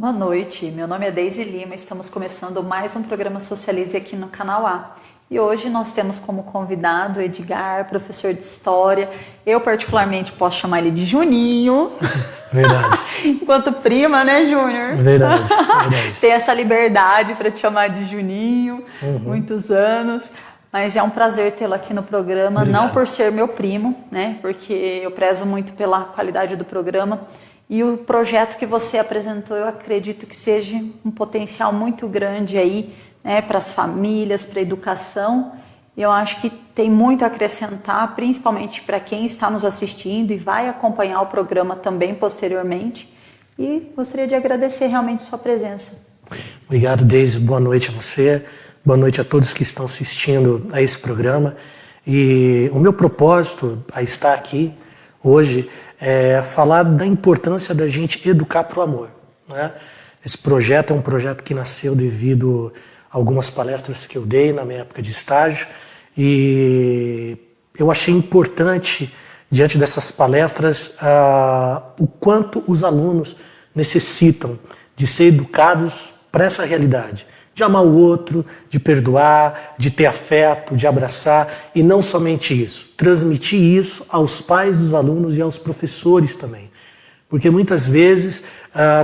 Boa noite, meu nome é Deise Lima, estamos começando mais um programa Socialize aqui no Canal A. E hoje nós temos como convidado Edgar, professor de História. Eu particularmente posso chamar ele de Juninho. Verdade. Enquanto prima, né, Júnior? Verdade, verdade. Tem essa liberdade para te chamar de Juninho, muitos anos. Mas é um prazer tê-lo aqui no programa, Obrigado. não por ser meu primo, né? Porque eu prezo muito pela qualidade do programa. E o projeto que você apresentou, eu acredito que seja um potencial muito grande aí, né, para as famílias, para a educação. Eu acho que tem muito a acrescentar, principalmente para quem está nos assistindo e vai acompanhar o programa também posteriormente. E gostaria de agradecer realmente sua presença. Obrigado, Deise. Boa noite a você. Boa noite a todos que estão assistindo a esse programa. E o meu propósito a estar aqui hoje é falar da importância da gente educar para o amor, né? Esse projeto é um projeto que nasceu devido a algumas palestras que eu dei na minha época de estágio e eu achei importante, diante dessas palestras, o quanto os alunos necessitam de ser educados para essa realidade. De amar o outro, de perdoar, de ter afeto, de abraçar, e não somente isso, transmitir isso aos pais dos alunos e aos professores também. Porque muitas vezes,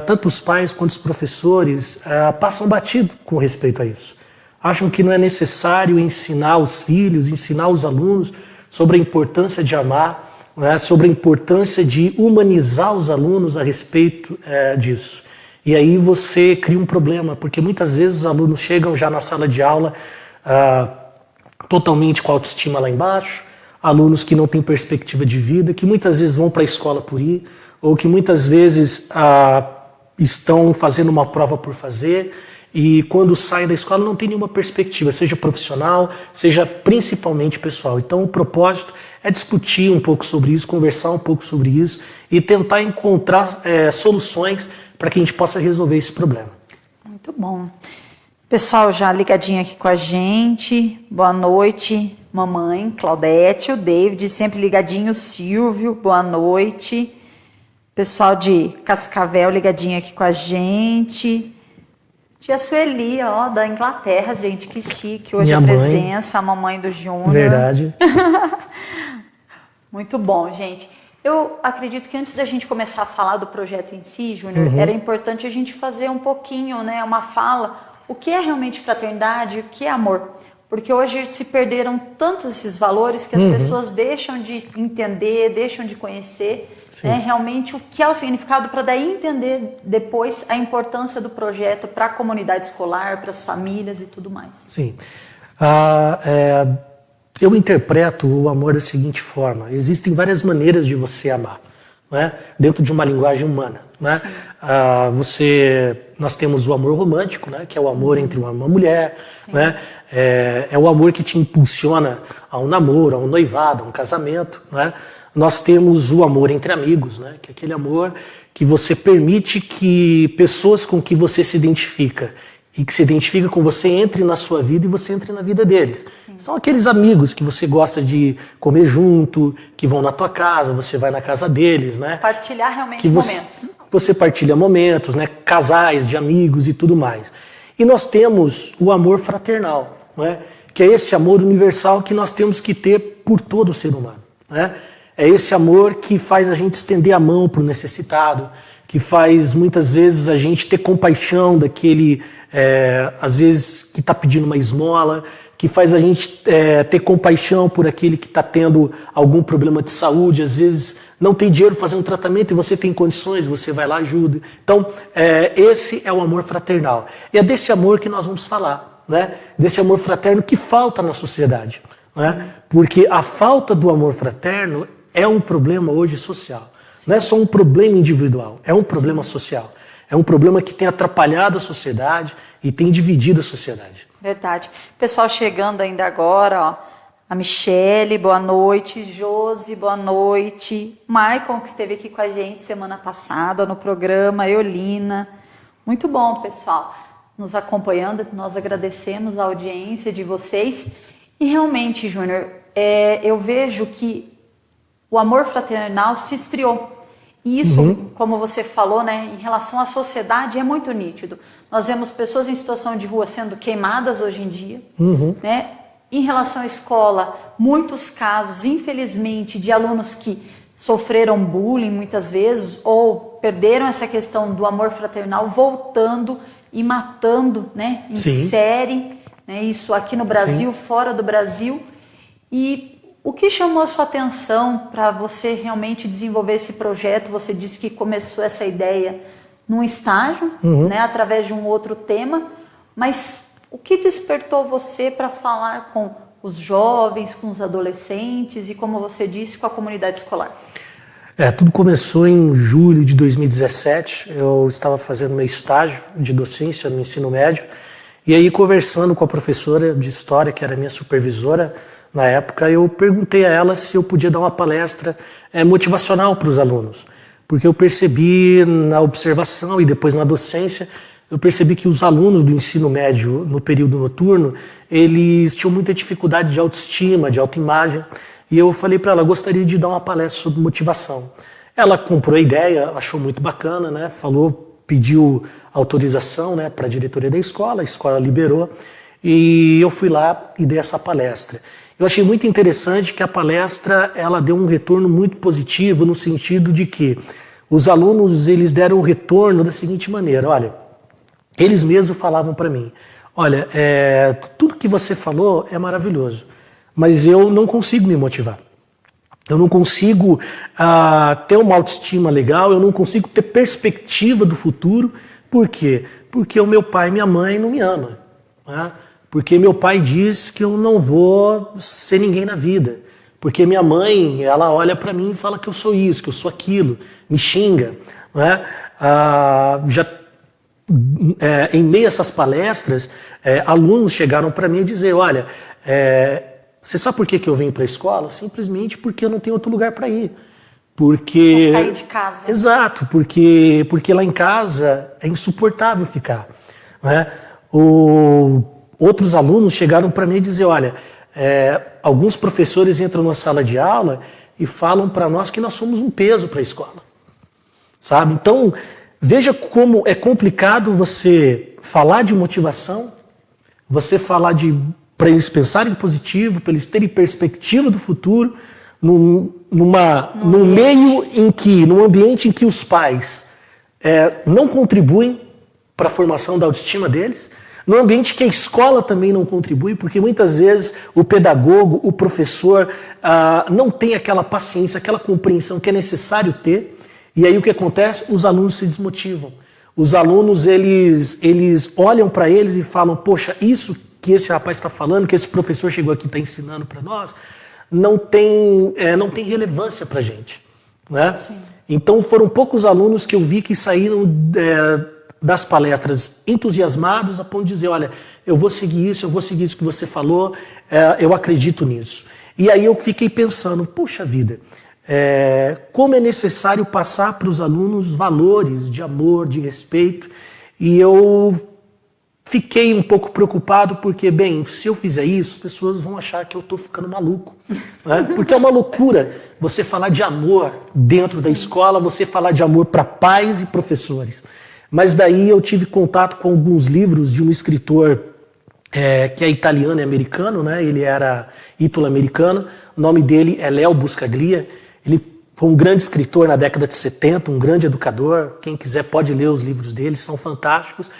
tanto os pais quanto os professores passam batido com respeito a isso. Acham que não é necessário ensinar os filhos, ensinar os alunos sobre a importância de amar, né, sobre a importância de humanizar os alunos a respeito disso. E aí você cria um problema, porque muitas vezes os alunos chegam já na sala de aula totalmente com a autoestima lá embaixo, alunos que não têm perspectiva de vida, que muitas vezes vão para a escola por ir, ou que muitas vezes estão fazendo uma prova por fazer, e quando saem da escola não tem nenhuma perspectiva, seja profissional, seja principalmente pessoal. Então o propósito é discutir um pouco sobre isso, conversar um pouco sobre isso, e tentar encontrar soluções para que a gente possa resolver esse problema. Muito bom. Pessoal já ligadinho aqui com a gente, boa noite, mamãe, Claudete, o David, sempre ligadinho, Silvio, boa noite. Pessoal de Cascavel ligadinho aqui com a gente. Tia Sueli, ó, da Inglaterra, gente, que chique, hoje Minha a mãe. presença, a mamãe do Júnior. Verdade. Muito bom, gente. Eu acredito que antes da gente começar a falar do projeto em si, Júnior, era importante a gente fazer um pouquinho, né, uma fala, o que é realmente fraternidade, o que é amor. Porque hoje se perderam tantos esses valores que as pessoas deixam de entender, deixam de conhecer, né, realmente o que é o significado, para daí entender depois a importância do projeto para a comunidade escolar, para as famílias e tudo mais. Sim. Eu interpreto o amor da seguinte forma: existem várias maneiras de você amar, né? Dentro de uma linguagem humana, né? Nós temos o amor romântico, né? Que é o amor entre uma mulher, né? É o amor que te impulsiona a um namoro, a um noivado, a um casamento, né? Nós temos o amor entre amigos, né? Que é aquele amor que você permite que pessoas com que você se identifica e que se identifica com você entre na sua vida e você entre na vida deles. Sim. São aqueles amigos que você gosta de comer junto, que vão na tua casa, você vai na casa deles, né? Partilhar realmente momentos. Você partilha momentos, né? Casais de amigos e tudo mais. E nós temos o amor fraternal, né? Que é esse amor universal que nós temos que ter por todo o ser humano, né? É esse amor que faz a gente estender a mão para o necessitado, que faz muitas vezes a gente ter compaixão daquele, às vezes, que está pedindo uma esmola, que faz a gente ter compaixão por aquele que está tendo algum problema de saúde, às vezes não tem dinheiro para fazer um tratamento e você tem condições, você vai lá e ajuda. Então, esse é o amor fraternal. E é desse amor que nós vamos falar, né? Desse amor fraterno que falta na sociedade, né? Porque a falta do amor fraterno é um problema hoje social. Não é só um problema individual, é um problema social. É um problema que tem atrapalhado a sociedade e tem dividido a sociedade. Verdade. Pessoal chegando ainda agora, ó. A Michele, boa noite. Josi, boa noite. Maicon, que esteve aqui com a gente semana passada no programa. Eolina. Muito bom, pessoal, nos acompanhando. Nós agradecemos a audiência de vocês. E realmente, Júnior, eu vejo que o amor fraternal se esfriou. E isso, como você falou, né, em relação à sociedade, é muito nítido. Nós vemos pessoas em situação de rua sendo queimadas hoje em dia, né? Em relação à escola, muitos casos, infelizmente, de alunos que sofreram bullying muitas vezes ou perderam essa questão do amor fraternal, voltando e matando, né, em série, né, isso aqui no Brasil, fora do Brasil. E o que chamou a sua atenção para você realmente desenvolver esse projeto? Você disse que começou essa ideia num estágio, né, através de um outro tema, mas o que despertou você para falar com os jovens, com os adolescentes e, como você disse, com a comunidade escolar? Tudo começou em julho de 2017. Eu estava fazendo meu estágio de docência no ensino médio e aí, conversando com a professora de história, que era minha supervisora na época, eu perguntei a ela se eu podia dar uma palestra motivacional para os alunos, porque eu percebi na observação e depois na docência, eu percebi que os alunos do ensino médio no período noturno, eles tinham muita dificuldade de autoestima, de autoimagem, e eu falei para ela, gostaria de dar uma palestra sobre motivação. Ela comprou a ideia, achou muito bacana, né? Falou, pediu autorização, né, para a diretoria da escola, a escola liberou, e eu fui lá e dei essa palestra. Eu achei muito interessante que a palestra ela deu um retorno muito positivo no sentido de que os alunos eles deram um retorno da seguinte maneira, olha, eles mesmos falavam para mim, olha, tudo que você falou é maravilhoso, mas eu não consigo me motivar. Eu não consigo ter uma autoestima legal, eu não consigo ter perspectiva do futuro. Por quê? Porque o meu pai e minha mãe não me amam, né? Porque meu pai diz que eu não vou ser ninguém na vida. Porque minha mãe, ela olha para mim e fala que eu sou isso, que eu sou aquilo, me xinga, né? Em meio a essas palestras, alunos chegaram para mim e dizer, olha, você sabe por que eu venho para a escola? Simplesmente porque eu não tenho outro lugar para ir. Porque... Pra sair de casa. Exato, porque lá em casa é insuportável ficar, né? Outros alunos chegaram para mim e dizer, olha, alguns professores entram na sala de aula e falam para nós que nós somos um peso para a escola, sabe? Então, veja como é complicado você falar de motivação, você falar para eles pensarem positivo, para eles terem perspectiva do futuro, num ambiente em que os pais não contribuem para a formação da autoestima deles, num ambiente que a escola também não contribui, porque muitas vezes o pedagogo, o professor não tem aquela paciência, aquela compreensão que é necessário ter, e aí o que acontece? Os alunos se desmotivam. Os alunos, eles olham para eles e falam, poxa, isso que esse rapaz está falando, que esse professor chegou aqui e está ensinando para nós, não tem relevância para a gente, né? Sim. Então foram poucos alunos que eu vi que saíram das palestras entusiasmados a ponto de dizer, olha, eu vou seguir isso que você falou, eu acredito nisso. E aí eu fiquei pensando, puxa vida, como é necessário passar para os alunos valores de amor, de respeito, e eu fiquei um pouco preocupado porque, bem, se eu fizer isso, as pessoas vão achar que eu estou ficando maluco, né? Porque é uma loucura você falar de amor dentro da escola, você falar de amor para pais e professores. Mas daí eu tive contato com alguns livros de um escritor que é italiano e americano, né? Ele era ítalo-americano, o nome dele é Leo Buscaglia. Ele foi um grande escritor na década de 70, um grande educador. Quem quiser pode ler os livros dele, são fantásticos.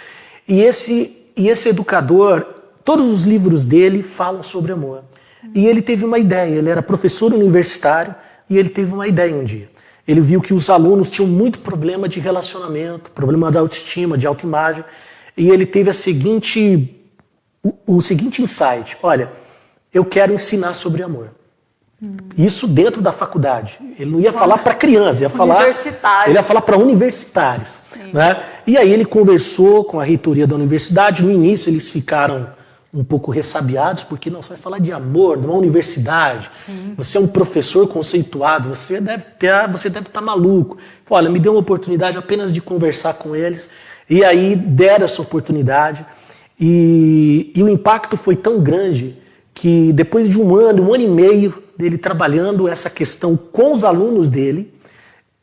E esse educador, todos os livros dele falam sobre amor. E ele teve uma ideia, ele era professor universitário e ele teve uma ideia um dia. Ele viu que os alunos tinham muito problema de relacionamento, problema de autoestima, de autoimagem, e ele teve o seguinte insight, olha, eu quero ensinar sobre amor. Isso dentro da faculdade. Ele não ia falar para crianças, ele ia falar para universitários. Né? E aí ele conversou com a reitoria da universidade. No início eles ficaram um pouco ressabiados, porque não, você vai falar de amor numa universidade. Sim. Você é um professor conceituado, você deve estar maluco. Falei, olha, me deu uma oportunidade apenas de conversar com eles. E aí deram essa oportunidade. E o impacto foi tão grande que depois de um ano e meio dele trabalhando essa questão com os alunos dele,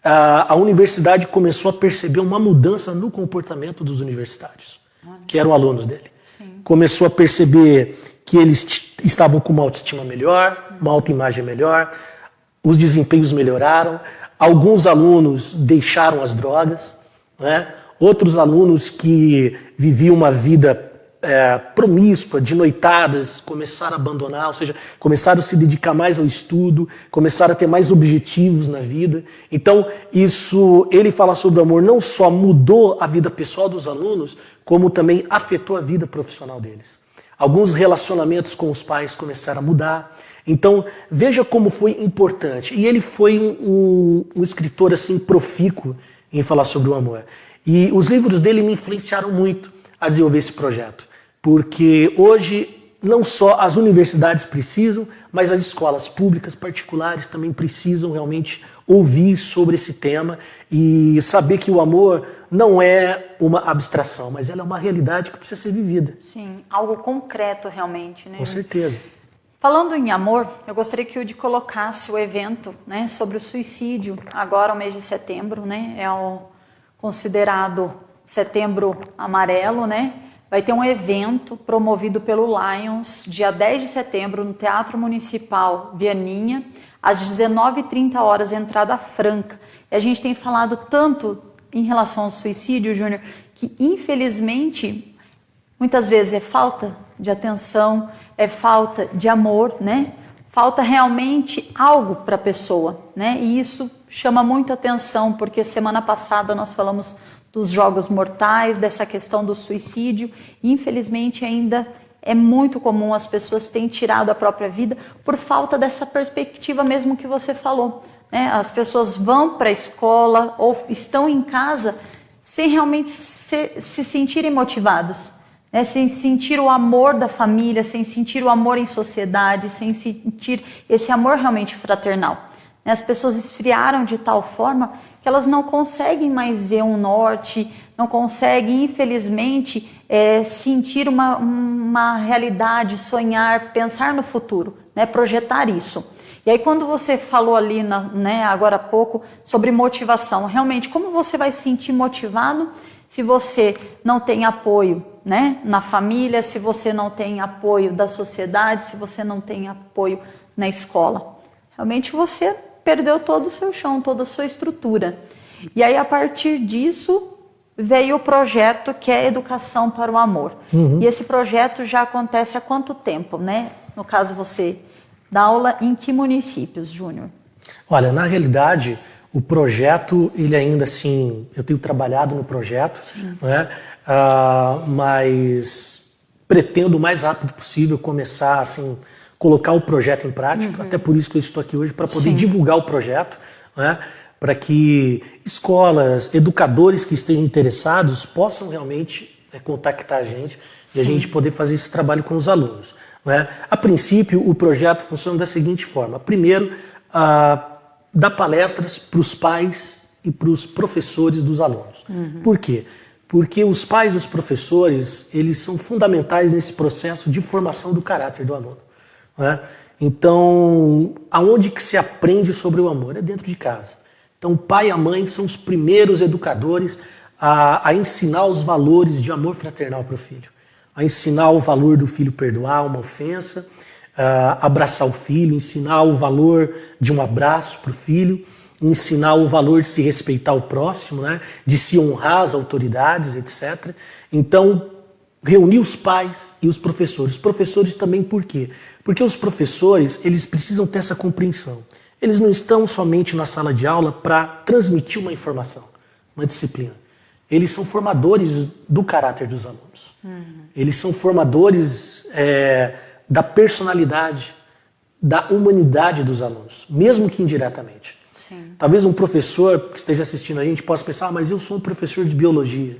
a universidade começou a perceber uma mudança no comportamento dos universitários, que eram alunos dele. Sim. Começou a perceber que eles estavam com uma autoestima melhor, uma autoimagem melhor, os desempenhos melhoraram, alguns alunos deixaram as drogas, né? Outros alunos que viviam uma vida promíscua, de noitadas, começaram a abandonar, ou seja, começaram a se dedicar mais ao estudo, começaram a ter mais objetivos na vida. Então, ele fala sobre o amor, não só mudou a vida pessoal dos alunos, como também afetou a vida profissional deles. Alguns relacionamentos com os pais começaram a mudar. Então, veja como foi importante. E ele foi um escritor assim profícuo em falar sobre o amor. E os livros dele me influenciaram muito a desenvolver esse projeto. Porque hoje, não só as universidades precisam, mas as escolas públicas, particulares, também precisam realmente ouvir sobre esse tema e saber que o amor não é uma abstração, mas ela é uma realidade que precisa ser vivida. Sim, algo concreto realmente, né? Com certeza. Falando em amor, eu gostaria que o Udi colocasse o evento, né, sobre o suicídio, agora o mês de setembro, né, é o considerado Setembro Amarelo, né? Vai ter um evento promovido pelo Lions, dia 10 de setembro, no Teatro Municipal Vianinha, às 19h30, entrada franca. E a gente tem falado tanto em relação ao suicídio, Júnior, que infelizmente, muitas vezes é falta de atenção, é falta de amor, né? Falta realmente algo para a pessoa, né? E isso chama muito atenção, porque semana passada nós falamos dos jogos mortais, dessa questão do suicídio, e infelizmente ainda é muito comum as pessoas terem tirado a própria vida por falta dessa perspectiva mesmo que você falou, né? As pessoas vão para a escola ou estão em casa sem realmente se sentirem motivados, né? Sem sentir o amor da família, sem sentir o amor em sociedade, sem sentir esse amor realmente fraternal. As pessoas esfriaram de tal forma que elas não conseguem mais ver um norte, não conseguem, infelizmente, sentir uma realidade, sonhar, pensar no futuro, né? Projetar isso. E aí quando você falou ali, né, agora há pouco, sobre motivação, realmente, como você vai se sentir motivado se você não tem apoio, né, na família, se você não tem apoio da sociedade, se você não tem apoio na escola? Realmente você perdeu todo o seu chão, toda a sua estrutura. E aí, a partir disso, veio o projeto que é Educação para o Amor. E esse projeto já acontece há quanto tempo, né? No caso, você dá aula em que municípios, Júnior? Olha, na realidade, o projeto, ele ainda assim, eu tenho trabalhado no projeto, né? Mas pretendo o mais rápido possível começar assim, colocar o projeto em prática, até por isso que eu estou aqui hoje, para poder divulgar o projeto, né? Para que escolas, educadores que estejam interessados possam realmente contactar a gente e a gente poder fazer esse trabalho com os alunos, né? A princípio, o projeto funciona da seguinte forma. Primeiro, dar palestras para os pais e para os professores dos alunos. Por quê? Porque os pais e os professores, eles são fundamentais nesse processo de formação do caráter do aluno, né? Então, aonde que se aprende sobre o amor? É dentro de casa. Então, o pai e a mãe são os primeiros educadores a ensinar os valores de amor fraternal para o filho. A ensinar o valor do filho perdoar uma ofensa, abraçar o filho, ensinar o valor de um abraço para o filho, ensinar o valor de se respeitar o próximo, né? De se honrar as autoridades, etc. Então, reunir os pais e os professores. Os professores também por quê? Porque os professores, eles precisam ter essa compreensão. Eles não estão somente na sala de aula para transmitir uma informação, uma disciplina. Eles são formadores do caráter dos alunos. Eles são formadores da personalidade, da humanidade dos alunos, mesmo que indiretamente. Sim. Talvez um professor que esteja assistindo a gente possa pensar, mas eu sou um professor de biologia.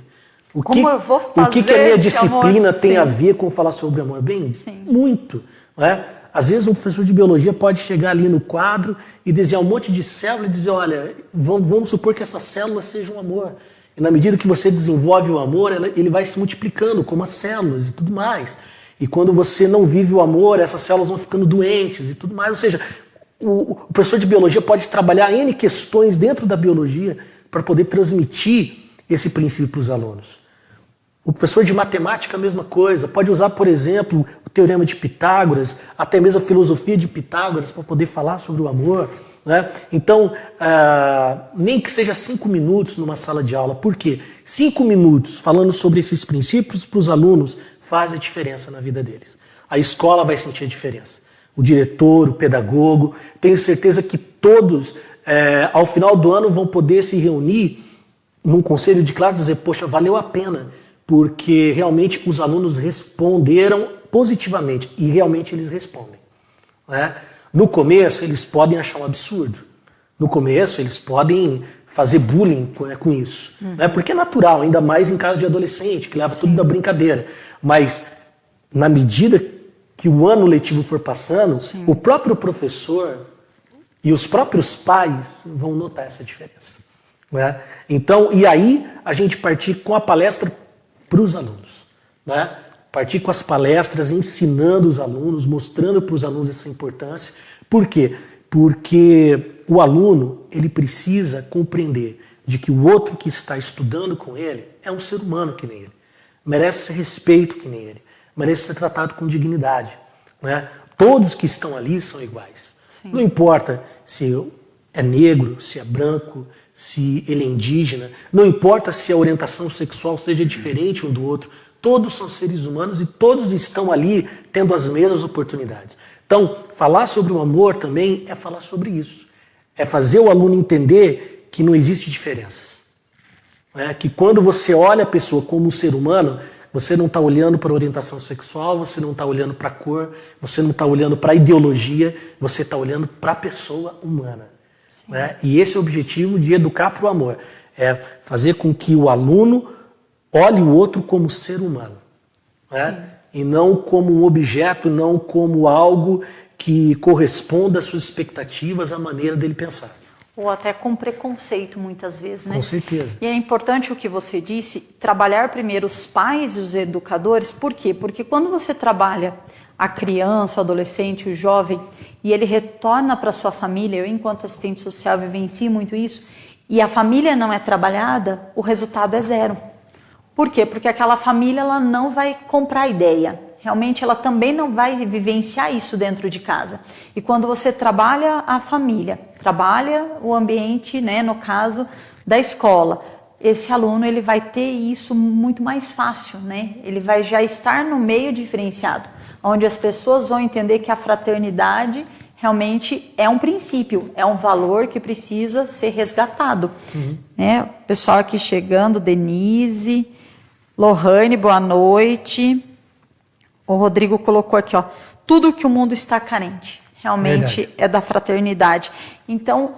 Eu vou fazer o que a minha disciplina amor? tem a ver com falar sobre amor? Bem, muito, não é? Às vezes um professor de biologia pode chegar ali no quadro e desenhar um monte de células e dizer, olha, vamos supor que essas células sejam amor. E na medida que você desenvolve o amor, ele vai se multiplicando como as células e tudo mais. E quando você não vive o amor, essas células vão ficando doentes e tudo mais. Ou seja, o professor de biologia pode trabalhar N questões dentro da biologia para poder transmitir esse princípio para os alunos. O professor de matemática, a mesma coisa. Pode usar, por exemplo, o teorema de Pitágoras, até mesmo a filosofia de Pitágoras, para poder falar sobre o amor. Né? Então, nem que seja 5 minutos numa sala de aula. Por quê? 5 minutos falando sobre esses princípios para os alunos faz a diferença na vida deles. A escola vai sentir a diferença. O diretor, o pedagogo. Tenho certeza que todos, ao final do ano, vão poder se reunir num conselho de classe e dizer, poxa, valeu a pena, porque realmente os alunos responderam positivamente, e realmente eles respondem. Né? No começo, eles podem achar um absurdo. No começo, eles podem fazer bullying com isso. Né? Porque é natural, ainda mais em caso de adolescente, que leva tudo da brincadeira. Mas, na medida que o ano letivo for passando, o próprio professor e os próprios pais vão notar essa diferença. Né? Então, e aí a gente partir com a palestra para os alunos. Né? Partir com as palestras, ensinando os alunos, mostrando para os alunos essa importância. Por quê? Porque o aluno ele precisa compreender de que o outro que está estudando com ele é um ser humano que nem ele. Merece ser respeito que nem ele. Merece ser tratado com dignidade. Né? Todos que estão ali são iguais. Sim. Não importa se é negro, se é branco, se ele é indígena, não importa se a orientação sexual seja diferente um do outro, todos são seres humanos e todos estão ali tendo as mesmas oportunidades. Então, falar sobre o amor também é falar sobre isso. É fazer o aluno entender que não existe diferenças. Que quando você olha a pessoa como um ser humano, você não está olhando para a orientação sexual, você não está olhando para a cor, você não está olhando para a ideologia, você está olhando para a pessoa humana. Né? E esse é o objetivo de educar para o amor. É fazer com que o aluno olhe o outro como ser humano. Né? E não como um objeto, não como algo que corresponda às suas expectativas, à maneira dele pensar. Ou até com preconceito, muitas vezes, né? Com certeza. E é importante o que você disse, trabalhar primeiro os pais e os educadores. Por quê? Porque quando você trabalha a criança, o adolescente, o jovem, e ele retorna para sua família, eu enquanto assistente social vivencio muito isso, e a família não é trabalhada, o resultado é zero. Por quê? Porque aquela família ela não vai comprar a ideia. Realmente ela também não vai vivenciar isso dentro de casa. E quando você trabalha a família, trabalha o ambiente, né, no caso da escola, esse aluno ele vai ter isso muito mais fácil, né? Ele vai já estar no meio diferenciado, onde as pessoas vão entender que a fraternidade realmente é um princípio, é um valor que precisa ser resgatado. Né? O pessoal aqui chegando, Denise, Lohane, boa noite. O Rodrigo colocou aqui, ó, tudo que o mundo está carente, realmente verdade. É da fraternidade. Então,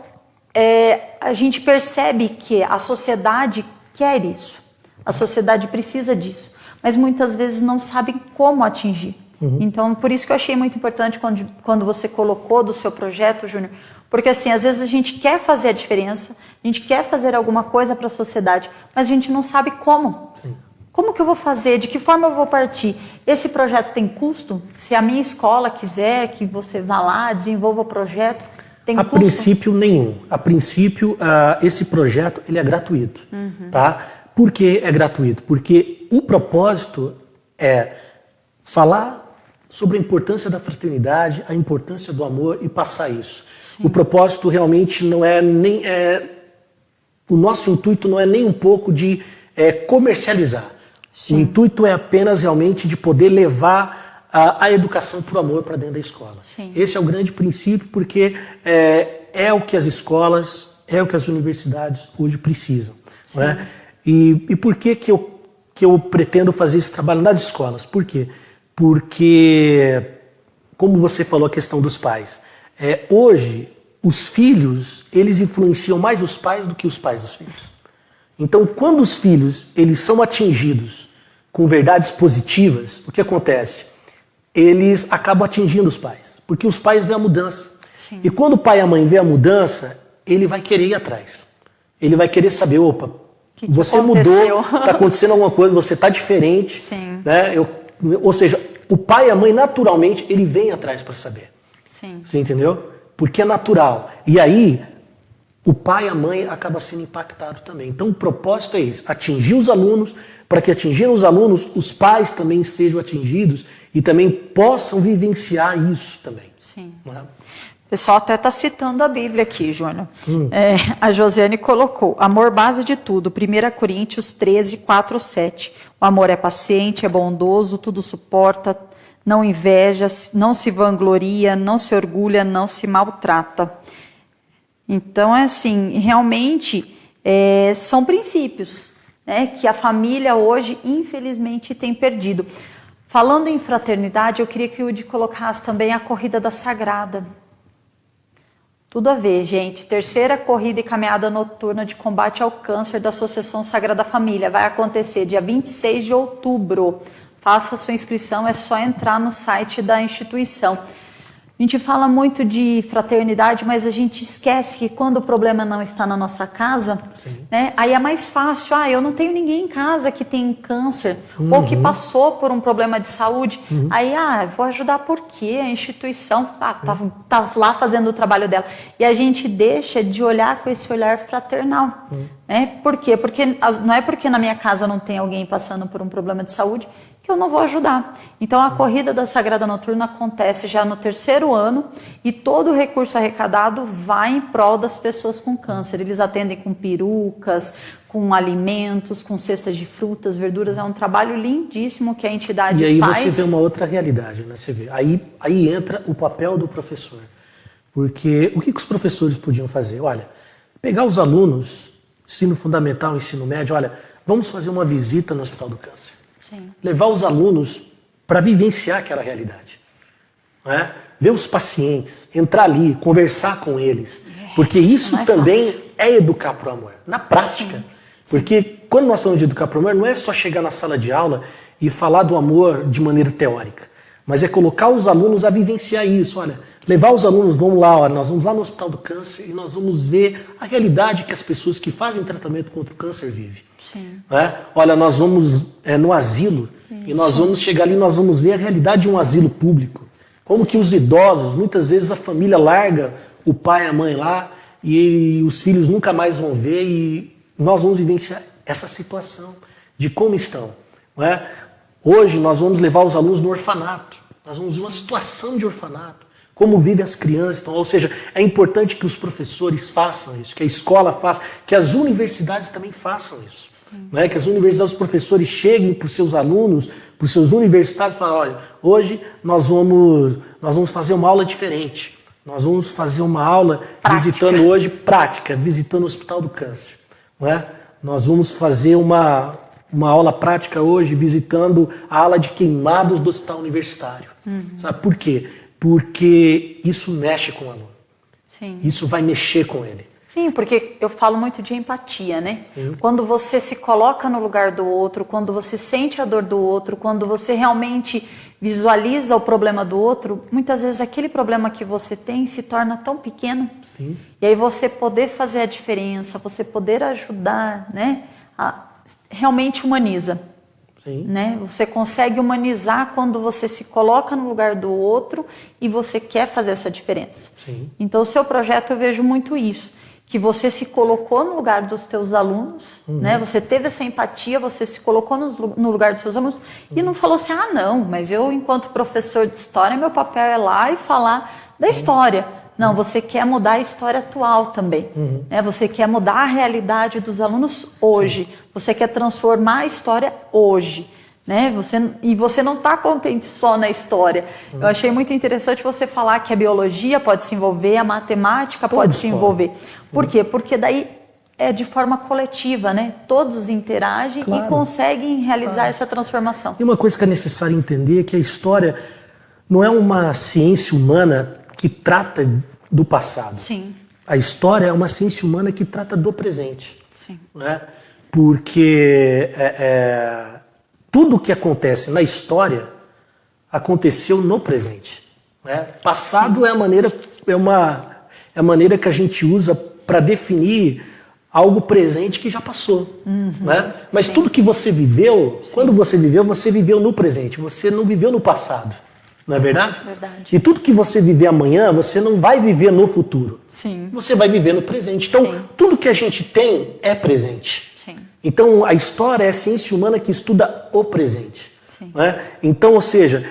a gente percebe que a sociedade quer isso, a sociedade precisa disso, mas muitas vezes não sabem como atingir. Então, por isso que eu achei muito importante quando você colocou do seu projeto, Júnior, porque assim, às vezes a gente quer fazer a diferença, a gente quer fazer alguma coisa para a sociedade, mas a gente não sabe como. Sim. Como que eu vou fazer? De que forma eu vou partir? Esse projeto tem custo? Se a minha escola quiser que você vá lá, desenvolva o projeto, tem custo? A princípio, nenhum. A princípio, esse projeto ele é gratuito. Tá? Por que é gratuito? Porque o propósito é falar sobre a importância da fraternidade, a importância do amor e passar isso. Sim. O propósito realmente não é nem... o nosso intuito não é nem um pouco de comercializar. Sim. O intuito é apenas realmente de poder levar a educação para o amor para dentro da escola. Sim. Esse é o grande princípio, porque é o que as escolas, é o que as universidades hoje precisam. Né? E por que eu pretendo fazer esse trabalho nas escolas? Por quê? Porque, como você falou, a questão dos pais. Hoje, os filhos, eles influenciam mais os pais do que os pais dos filhos. Então, quando os filhos eles são atingidos com verdades positivas, o que acontece? Eles acabam atingindo os pais, porque os pais veem a mudança. Sim. E quando o pai e a mãe veem a mudança, ele vai querer ir atrás. Ele vai querer saber, opa, que você mudou, está acontecendo alguma coisa, você está diferente. Sim. Né? Ou seja, o pai e a mãe, naturalmente, ele vem atrás para saber. Sim. Você entendeu? porque é natural. E aí, o pai e a mãe acabam sendo impactados também. Então, o propósito é esse, atingir os alunos, para que atingindo os alunos, os pais também sejam atingidos e também possam vivenciar isso também. Sim. Não é? O pessoal até está citando a Bíblia aqui, Júnior. A Josiane colocou, amor base de tudo, 1 Coríntios 13, 4, 7. O amor é paciente, é bondoso, tudo suporta, não inveja, não se vangloria, não se orgulha, não se maltrata. Então, é assim, realmente são princípios, né, que a família hoje, infelizmente, tem perdido. Falando em fraternidade, eu queria que o Udi colocasse também a Corrida da Sagrada. Tudo a ver, gente. Terceira corrida e caminhada noturna de combate ao câncer da Associação Sagrada Família. Vai acontecer dia 26 de outubro. Faça sua inscrição, é só entrar no site da instituição. A gente fala muito de fraternidade, mas a gente esquece que quando o problema não está na nossa casa, né, aí é mais fácil. Eu não tenho ninguém em casa que tem câncer ou que passou por um problema de saúde. Aí, vou ajudar por quê? A instituição tá lá fazendo o trabalho dela. E a gente deixa de olhar com esse olhar fraternal. Por quê? Porque não é porque na minha casa não tem alguém passando por um problema de saúde que eu não vou ajudar. Então, a Corrida da Sagrada Noturna acontece já no 3º ano e todo o recurso arrecadado vai em prol das pessoas com câncer. Eles atendem com perucas, com alimentos, com cestas de frutas, verduras. É um trabalho lindíssimo que a entidade faz. E aí você vê uma outra realidade, né? Você vê. Aí entra o papel do professor. Porque o que os professores podiam fazer? Olha, pegar os alunos, ensino fundamental, ensino médio, olha, vamos fazer uma visita no Hospital do Câncer. Sim. Levar os alunos para vivenciar aquela realidade. Né? Ver os pacientes, entrar ali, conversar com eles. Porque isso também é educar para o amor, na prática. Sim. Porque quando nós falamos de educar para o amor, não é só chegar na sala de aula e falar do amor de maneira teórica, mas é colocar os alunos a vivenciar isso. Olha, levar os alunos, vamos lá, olha, nós vamos lá no Hospital do Câncer e nós vamos ver a realidade que as pessoas que fazem tratamento contra o câncer vivem. Sim. Né? Olha, nós vamos no asilo e nós vamos chegar ali e nós vamos ver a realidade de um asilo público. Como que os idosos, muitas vezes a família larga o pai e a mãe lá e os filhos nunca mais vão ver e nós vamos vivenciar essa situação de como estão. Não é? Hoje nós vamos levar os alunos no orfanato, nós vamos ver uma situação de orfanato, como vivem as crianças. Então, ou seja, é importante que os professores façam isso, que a escola faça, que as universidades também façam isso. Não é? Que as universidades, os professores cheguem para os seus alunos, para os seus universitários e falem, olha, hoje nós vamos fazer uma aula diferente. Nós vamos fazer uma aula visitando hoje, prática, visitando o Hospital do Câncer. Não é? Nós vamos fazer uma aula prática hoje visitando a ala de queimados do Hospital Universitário. Sabe por quê? Porque isso mexe com o aluno. Sim. Isso vai mexer com ele. Sim, porque eu falo muito de empatia, né? Quando você se coloca no lugar do outro, quando você sente a dor do outro, quando você realmente visualiza o problema do outro, muitas vezes aquele problema que você tem se torna tão pequeno. Sim. E aí você poder fazer a diferença, você poder ajudar, né? Realmente humaniza. Sim. Né? Você consegue humanizar quando você se coloca no lugar do outro e você quer fazer essa diferença. Sim. Então, o seu projeto, eu vejo muito isso. Que você se colocou no lugar dos teus alunos, né? Você teve essa empatia, você se colocou no lugar dos seus alunos e não falou assim, não, mas eu, enquanto professor de história, meu papel é lá e falar da história. Não, você quer mudar a história atual também. Né? Você quer mudar a realidade dos alunos hoje. Sim. Você quer transformar a história hoje. Né? Você não está contente só na história. Eu achei muito interessante você falar que a biologia pode se envolver, a matemática pode se envolver. Por quê? Porque daí é de forma coletiva, né? Todos interagem e conseguem realizar essa transformação. E uma coisa que é necessário entender é que a história não é uma ciência humana que trata do passado. Sim. A história é uma ciência humana que trata do presente. Sim. Né? Porque tudo o que acontece na história aconteceu no presente. Né? Passado é a maneira que a gente usa para definir algo presente que já passou. Né? Mas tudo que você viveu, quando você viveu no presente. Você não viveu no passado. Não é verdade? Verdade. E tudo que você viver amanhã, você não vai viver no futuro. Sim. Você vai viver no presente. Então, Sim. tudo que a gente tem é presente. Sim. Então, a história é a ciência humana que estuda o presente. Sim. Né? Então, ou seja,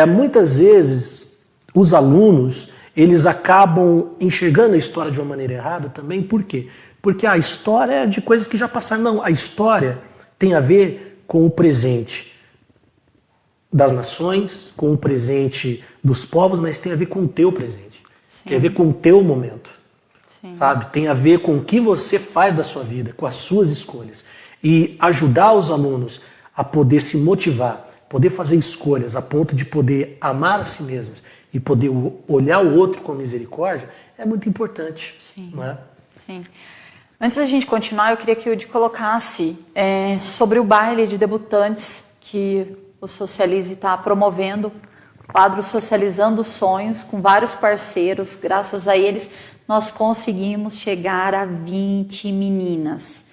muitas vezes os alunos, eles acabam enxergando a história de uma maneira errada também. Por quê? Porque a história é de coisas que já passaram. Não, a história tem a ver com o presente das nações, com o presente dos povos, mas tem a ver com o teu presente. Sim. Tem a ver com o teu momento. Sim. Sabe? Tem a ver com o que você faz da sua vida, com as suas escolhas. E ajudar os alunos a poder se motivar, poder fazer escolhas a ponto de poder amar a si mesmos e poder olhar o outro com misericórdia é muito importante. Sim. Não é? Sim. Antes da gente continuar, eu queria que o Udi colocasse sobre o baile de debutantes que o Socialize está promovendo, quadro Socializando Sonhos, com vários parceiros. Graças a eles, nós conseguimos chegar a 20 meninas.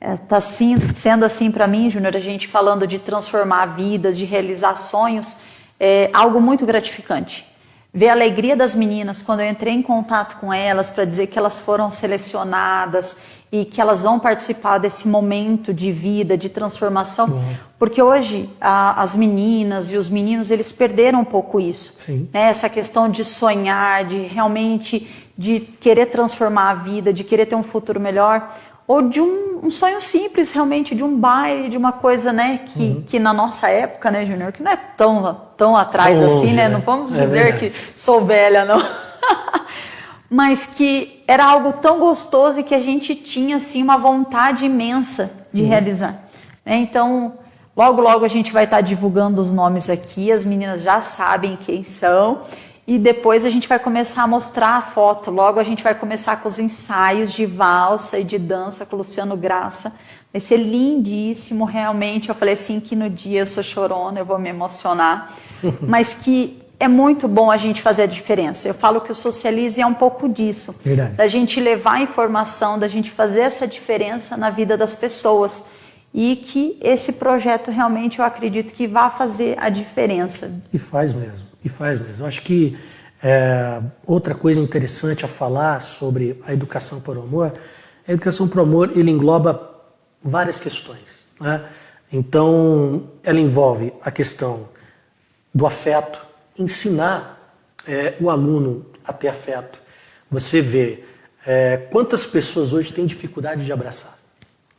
Está sendo assim para mim, Júnior, a gente falando de transformar vidas, de realizar sonhos, é algo muito gratificante. Ver a alegria das meninas quando eu entrei em contato com elas para dizer que elas foram selecionadas e que elas vão participar desse momento de vida, de transformação, porque hoje as meninas e os meninos, eles perderam um pouco isso. Sim. Né? Essa questão de sonhar, de realmente de querer transformar a vida, de querer ter um futuro melhor, ou de um sonho simples, realmente, de um baile, de uma coisa, né, que na nossa época, né, Júnior, que não é tão atrás tão longe, assim, né? né? Não vamos É dizer verdade. que sou velha, não. Mas que era algo tão gostoso e que a gente tinha, assim, uma vontade imensa de realizar. Né? Então, logo, logo a gente vai estar divulgando os nomes aqui, as meninas já sabem quem são. E depois a gente vai começar a mostrar a foto. Logo a gente vai começar com os ensaios de valsa e de dança com o Luciano Graça. Vai ser lindíssimo, realmente. Eu falei assim que no dia eu sou chorona, eu vou me emocionar. Mas que é muito bom a gente fazer a diferença. Eu falo que o Socialize é um pouco disso. Verdade. Da gente levar a informação, da gente fazer essa diferença na vida das pessoas. E que esse projeto realmente eu acredito que vai fazer a diferença. E faz mesmo, e faz mesmo. Eu acho que outra coisa interessante a falar sobre a educação por amor, a educação por amor, ele engloba várias questões. Né? Então, ela envolve a questão do afeto, ensinar o aluno a ter afeto. Você vê quantas pessoas hoje têm dificuldade de abraçar.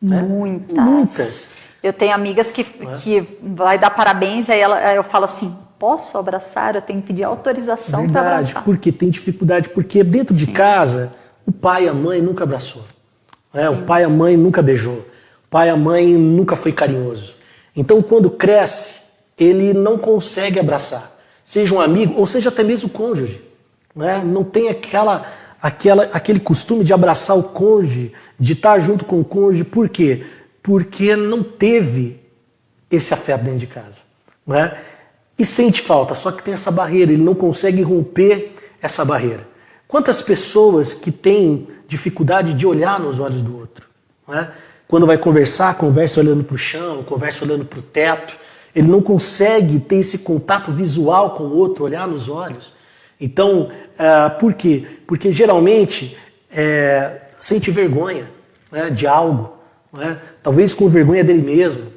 Né? Muitas. Eu tenho amigas que vai dar parabéns, aí eu falo assim, posso abraçar? Eu tenho que pedir autorização para abraçar. Porque tem dificuldade, porque dentro de casa, o pai e a mãe nunca abraçou. Né? O pai e a mãe nunca beijou. O pai e a mãe nunca foi carinhoso. Então, quando cresce, ele não consegue abraçar. Seja um amigo, ou seja até mesmo o cônjuge. Né? Não tem aquele costume de abraçar o cônjuge, de estar junto com o cônjuge. Por quê? Porque não teve esse afeto dentro de casa. Não é? E sente falta, só que tem essa barreira, ele não consegue romper essa barreira. Quantas pessoas que têm dificuldade de olhar nos olhos do outro? Não é? Quando vai conversar, conversa olhando para o chão, conversa olhando para o teto. Ele não consegue ter esse contato visual com o outro, olhar nos olhos. Então, por quê? Porque geralmente sente vergonha, né, de algo, né, talvez com vergonha dele mesmo,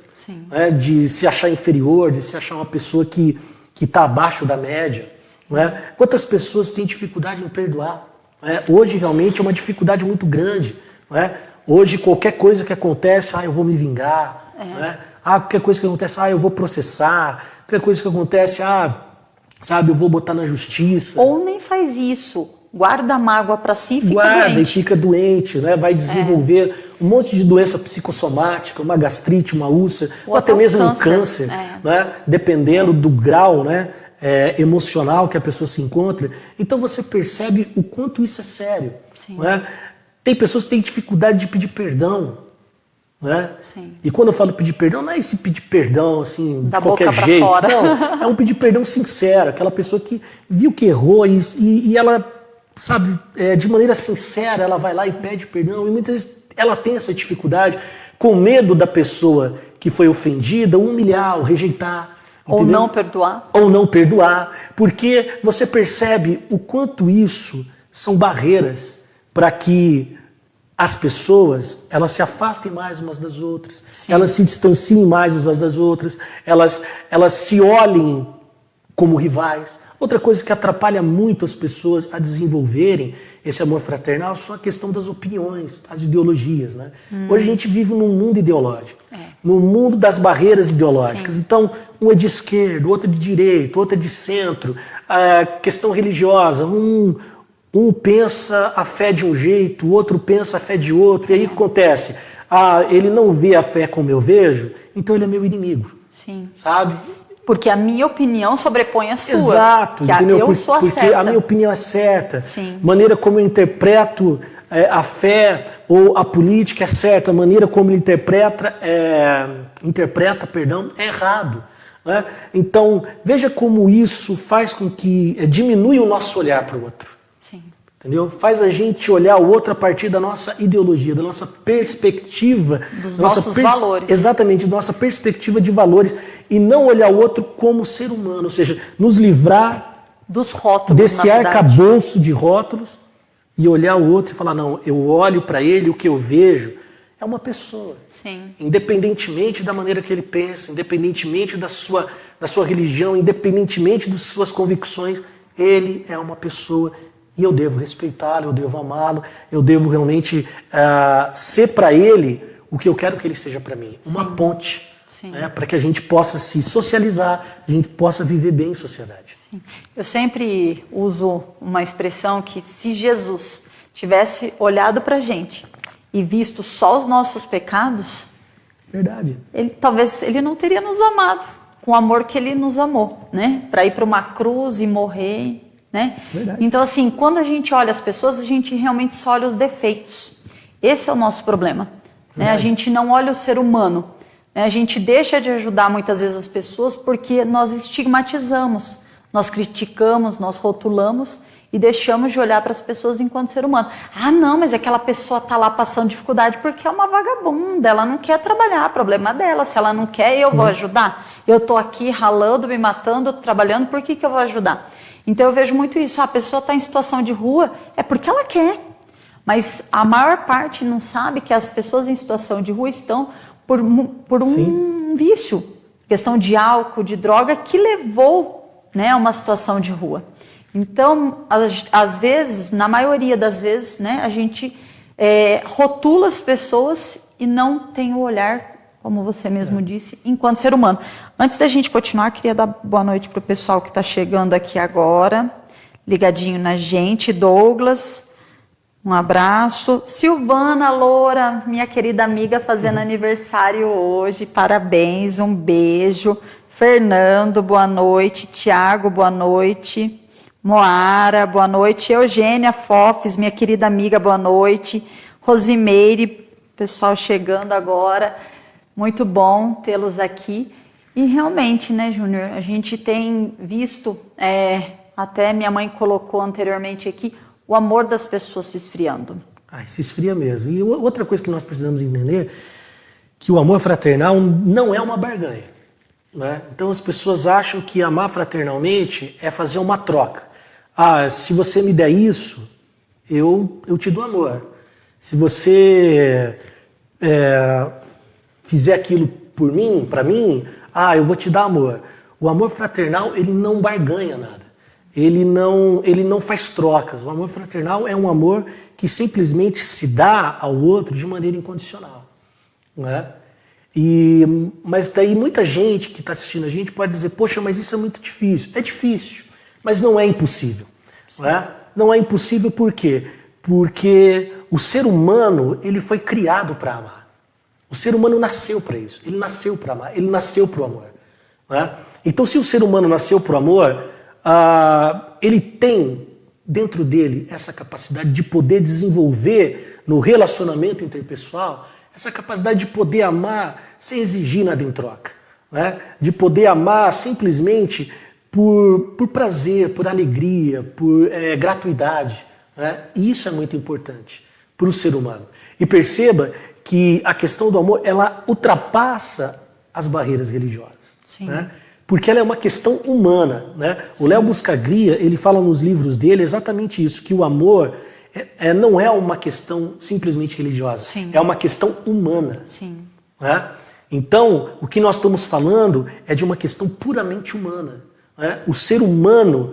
né, de se achar inferior, de se achar uma pessoa que está abaixo da média. Né? Quantas pessoas têm dificuldade em perdoar? Né? Hoje realmente é uma dificuldade muito grande. Né? Hoje qualquer coisa que acontece, eu vou me vingar. Né? Qualquer coisa que acontece, eu vou processar. Qualquer coisa que acontece, eu vou botar na justiça. Ou nem faz isso. Guarda a mágoa para si e fica doente. doente. E fica doente, né? Vai desenvolver um monte de doença psicossomática, uma gastrite, uma úlcera, ou até mesmo um câncer, né? Dependendo do grau, né? Emocional que a pessoa se encontra. Então você percebe o quanto isso é sério. Né? Tem pessoas que têm dificuldade de pedir perdão. Né? E quando eu falo pedir perdão, não é esse pedir perdão assim, de qualquer jeito. Fora. Não, é um pedir perdão sincero, aquela pessoa que viu que errou e ela, sabe, de maneira sincera, ela vai lá e pede perdão. E muitas vezes ela tem essa dificuldade com medo da pessoa que foi ofendida, humilhar, ou rejeitar. Ou entendeu? não perdoar. Ou não perdoar, porque você percebe o quanto isso são barreiras para que as pessoas, elas se afastem mais umas das outras, Sim. elas se distanciem mais umas das outras, elas se olhem como rivais. Outra coisa que atrapalha muito as pessoas a desenvolverem esse amor fraternal é só a questão das opiniões, as ideologias, né? Hoje a gente vive num mundo ideológico, num mundo das barreiras ideológicas. Sim. Então, um é de esquerda, outro é de direita, outro é de centro, a questão religiosa, um pensa a fé de um jeito, o outro pensa a fé de outro, e aí o que acontece? Ele não vê a fé como eu vejo, então ele é meu inimigo. Sim. Sabe? Porque a minha opinião sobrepõe a sua. Exato, que entendeu? Eu sou a porque certa. A minha opinião é certa. Sim. Maneira como eu interpreto a fé ou a política é certa, a maneira como ele interpreta é errado. Né? Então, veja como isso faz com que diminui o nosso olhar para o outro. Sim. Entendeu? Faz a gente olhar o outro a partir da nossa ideologia, da nossa perspectiva. Dos nossos valores. Exatamente, da nossa perspectiva de valores. E não olhar o outro como ser humano. Ou seja, nos livrar dos rótulos, desse arcabouço de rótulos e olhar o outro e falar, não, eu olho para ele, o que eu vejo é uma pessoa. Sim. Independentemente da maneira que ele pensa, independentemente da sua religião, independentemente das suas convicções, ele é uma pessoa. E eu devo respeitá-lo, eu devo amá-lo, eu devo realmente ser para ele o que eu quero que ele seja para mim. Uma ponte, né, para que a gente possa se socializar, a gente possa viver bem em sociedade. Sim. Eu sempre uso uma expressão que se Jesus tivesse olhado para a gente e visto só os nossos pecados, verdade. Talvez ele não teria nos amado com o amor que ele nos amou, né? Para ir para uma cruz e morrer. Né? Então, assim, quando a gente olha as pessoas, a gente realmente só olha os defeitos. Esse é o nosso problema. Né? A gente não olha o ser humano. Né? A gente deixa de ajudar muitas vezes as pessoas porque nós estigmatizamos, nós criticamos, nós rotulamos e deixamos de olhar para as pessoas enquanto ser humano. Ah, não, mas aquela pessoa está lá passando dificuldade porque é uma vagabunda, ela não quer trabalhar, problema dela. Se ela não quer, eu vou ajudar. Eu estou aqui ralando, me matando, trabalhando, por que eu vou ajudar? Então eu vejo muito isso, a pessoa está em situação de rua, é porque ela quer. Mas a maior parte não sabe que as pessoas em situação de rua estão por um vício, questão de álcool, de droga, que levou, né, a uma situação de rua. Então, às vezes, na maioria das vezes, né, a gente rotula as pessoas e não tem o olhar, como você mesmo disse, enquanto ser humano. Antes da gente continuar, queria dar boa noite para o pessoal que está chegando aqui agora, ligadinho na gente. Douglas, um abraço. Silvana Loura, minha querida amiga, fazendo aniversário hoje, parabéns, um beijo. Fernando, boa noite. Tiago, boa noite. Moara, boa noite. Eugênia Fofes, minha querida amiga, boa noite. Rosimeire, pessoal chegando agora. Muito bom tê-los aqui. E realmente, né, Júnior, a gente tem visto, até minha mãe colocou anteriormente aqui, o amor das pessoas se esfriando. Se esfria mesmo. E outra coisa que nós precisamos entender, que o amor fraternal não é uma barganha. Né? Então as pessoas acham que amar fraternalmente é fazer uma troca. Se você me der isso, eu te dou amor. Se você fizer aquilo por mim, para mim, eu vou te dar amor. O amor fraternal, ele não barganha nada. Ele não faz trocas. O amor fraternal é um amor que simplesmente se dá ao outro de maneira incondicional. Né? Mas daí muita gente que está assistindo a gente pode dizer, poxa, mas isso é muito difícil. É difícil, mas não é impossível. Né? Não é impossível por quê? Porque o ser humano, ele foi criado para amar. O ser humano nasceu para isso. Ele nasceu para amar, ele nasceu para o amor. Né? Então, se o ser humano nasceu para o amor, ele tem dentro dele essa capacidade de poder desenvolver no relacionamento interpessoal, essa capacidade de poder amar sem exigir nada em troca. Né? De poder amar simplesmente por prazer, por alegria, por gratuidade. Né? E isso é muito importante para o ser humano. E perceba que a questão do amor, ela ultrapassa as barreiras religiosas. Sim. Né? Porque ela é uma questão humana, né? O Léo Buscaglia, ele fala nos livros dele exatamente isso, que o amor não é uma questão simplesmente religiosa, Sim. é uma questão humana. Sim. Né? Então, o que nós estamos falando é de uma questão puramente humana. Né? O ser humano,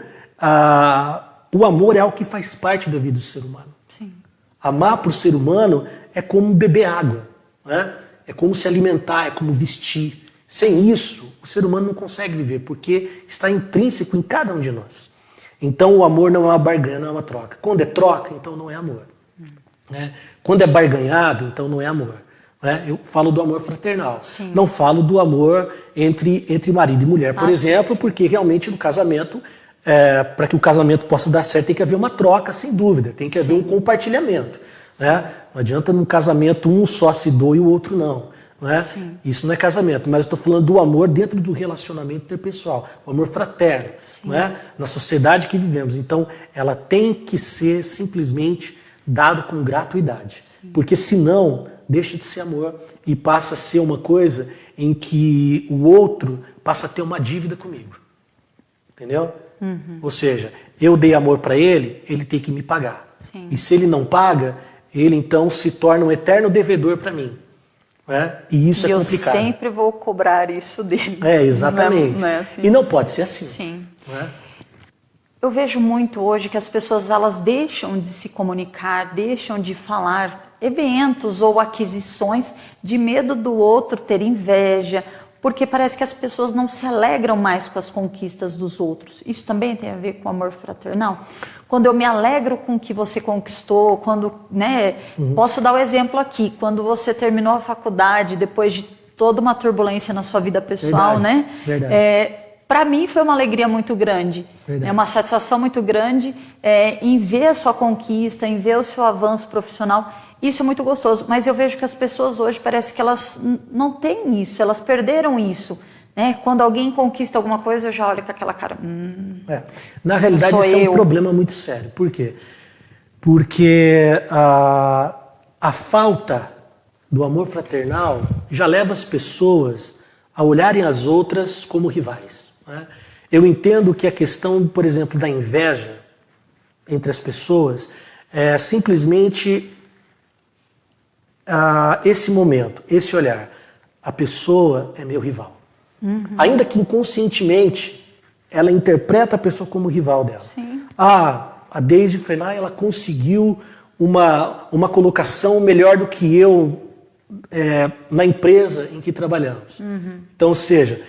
o amor é algo que faz parte da vida do ser humano. Sim. Amar para o ser humano é como beber água, né? É como se alimentar, é como vestir. Sem isso, o ser humano não consegue viver, porque está intrínseco em cada um de nós. Então o amor não é uma barganha, não é uma troca. Quando é troca, então não é amor. Né? Quando é barganhado, então não é amor. Né? Eu falo do amor fraternal. Sim. Não falo do amor entre marido e mulher, por exemplo, sim. porque realmente no casamento, para que o casamento possa dar certo, tem que haver uma troca, sem dúvida. Tem que haver um compartilhamento. Né? Não adianta num casamento um só se doa e o outro não. Né? Isso não é casamento, mas estou falando do amor dentro do relacionamento interpessoal, o amor fraterno, né? Na sociedade que vivemos. Então, ela tem que ser simplesmente dado com gratuidade, porque senão deixa de ser amor e passa a ser uma coisa em que o outro passa a ter uma dívida comigo, entendeu? Ou seja, eu dei amor para ele, ele tem que me pagar. Sim. E se ele não paga, ele então se torna um eterno devedor para mim. Né? E isso é complicado. Eu sempre vou cobrar isso dele. Exatamente. Não é assim. E não pode ser assim. Sim. Né? Eu vejo muito hoje que as pessoas elas deixam de se comunicar, deixam de falar eventos ou aquisições de medo do outro ter inveja, porque parece que as pessoas não se alegram mais com as conquistas dos outros. Isso também tem a ver com amor fraternal? Quando eu me alegro com o que você conquistou, quando, né, posso dar o exemplo aqui, quando você terminou a faculdade, depois de toda uma turbulência na sua vida pessoal, Verdade, né? verdade. Para mim foi uma alegria muito grande, uma satisfação muito grande em ver a sua conquista, em ver o seu avanço profissional. Isso é muito gostoso, mas eu vejo que as pessoas hoje parece que elas não têm isso, elas perderam isso. Né? Quando alguém conquista alguma coisa, eu já olho com aquela cara. Na realidade, isso é um problema muito sério. Por quê? Porque a falta do amor fraternal já leva as pessoas a olharem as outras como rivais. Né? Eu entendo que a questão, por exemplo, da inveja entre as pessoas é simplesmente esse momento, esse olhar. A pessoa é meu rival. Ainda que inconscientemente ela interpreta a pessoa como rival dela. Sim. A Daisy foi lá e ela conseguiu uma colocação melhor do que eu na empresa em que trabalhamos. Então, ou seja,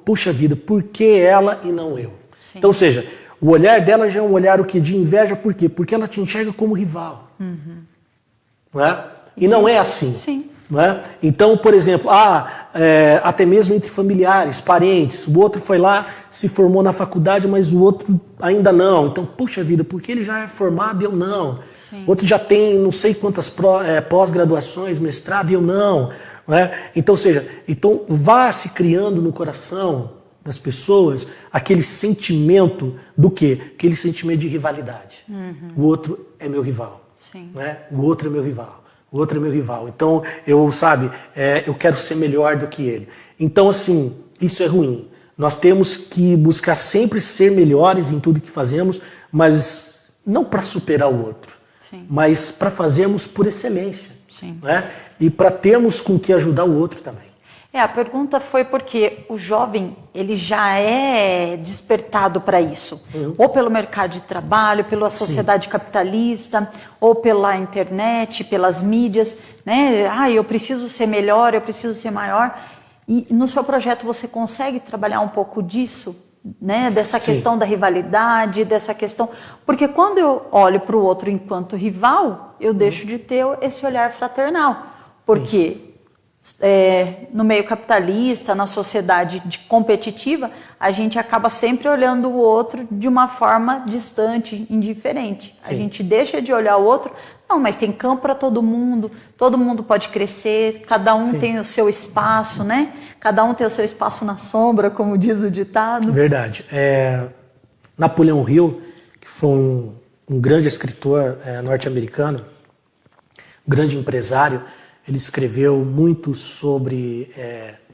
puxa vida, por que ela e não eu? Sim. Então, ou seja, o olhar dela já é um olhar de inveja, por quê? Porque ela te enxerga como rival. Não é? E não é assim. Sim. Não é? Então, por exemplo, até mesmo entre familiares, parentes, o outro foi lá, se formou na faculdade, mas o outro ainda não. Então, puxa vida, porque ele já é formado e eu não. Sim. Outro já tem não sei quantas pós-graduações, mestrado e eu não. Não é? Então, ou seja, vá se criando no coração das pessoas aquele sentimento do quê? Aquele sentimento de rivalidade. O outro é meu rival. Sim. Não é? O outro é meu rival. O outro é meu rival. Então, eu quero ser melhor do que ele. Então, assim, isso é ruim. Nós temos que buscar sempre ser melhores em tudo que fazemos, mas não para superar o outro, sim, mas para fazermos por excelência. Sim. Né? E para termos com que ajudar o outro também. A pergunta foi porque o jovem ele já é despertado para isso, ou pelo mercado de trabalho, pela sociedade capitalista, ou pela internet, pelas mídias, né? Eu preciso ser melhor, eu preciso ser maior. E no seu projeto você consegue trabalhar um pouco disso, né? Dessa questão da rivalidade, dessa questão, porque quando eu olho para o outro enquanto rival, eu deixo de ter esse olhar fraternal, porque no meio capitalista, na sociedade competitiva, a gente acaba sempre olhando o outro de uma forma distante, indiferente. Sim. A gente deixa de olhar o outro, não, mas tem campo para todo mundo pode crescer, cada um Sim. tem o seu espaço, né? Cada um tem o seu espaço na sombra, como diz o ditado. Verdade. Napoleão Hill, que foi um grande escritor norte-americano, um grande empresário, ele escreveu muito sobre